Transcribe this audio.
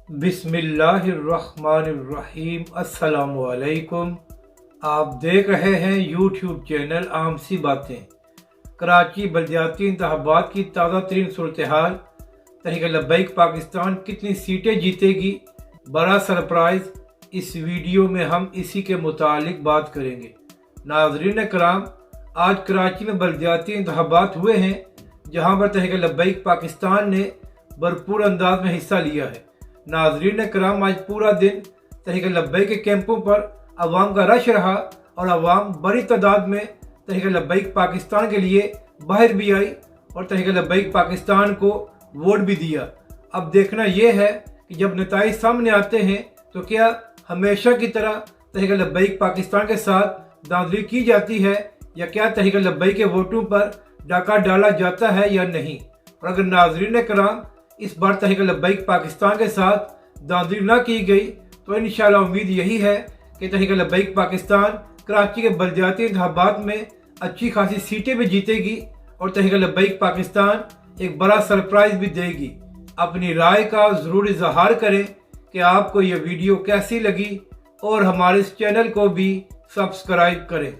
बिस्मिल्लाहिर्रहमानिर्रहीम। अस्सलामुअलैकुम। आप देख रहे हैं यूट्यूब चैनल आम सी बातें। कराची बलदियाती इंतखाबात की ताज़ा तरीन सूरत हाल, तहरीक लब्बैक पाकिस्तान कितनी सीटें जीतेगी, बड़ा सरप्राइज़। इस वीडियो में हम इसी के मुतालिक बात करेंगे। नाज़रीन कराम, आज कराची में बलदियाती इंतखाबात हुए हैं, जहां पर तहरीक लब्बैक पाकिस्तान ने भरपूर अंदाज में हिस्सा लिया है। नाज़रीन कराम, आज पूरा दिन तहरीक लब्बैक के कैंपों पर अवाम का रश रहा और अवाम बड़ी तादाद में तहरीक लब्बैक पाकिस्तान के लिए बाहर भी आई और तहरीक लब्बैक पाकिस्तान को वोट भी दिया। अब देखना यह है कि जब नताइज सामने आते हैं तो क्या हमेशा की तरह तहरीक लब्बैक पाकिस्तान के साथ दांधली की जाती है, या क्या तहरीक लब्बैक के वोटों पर डाका डाला जाता है या नहीं। और अगर नाज़रीन कराम इस बार तहरीक लब्बैक पाकिस्तान के साथ दांधली ना की गई तो इंशाअल्लाह उम्मीद यही है कि तहरीक लब्बैक पाकिस्तान कराची के बलदियाती इंतखाबात में अच्छी खासी सीटें भी जीतेगी और तहरीक लब्बैक पाकिस्तान एक बड़ा सरप्राइज भी देगी। अपनी राय का ज़रूर इजहार करें कि आपको यह वीडियो कैसी लगी और हमारे इस चैनल को भी सब्सक्राइब करें।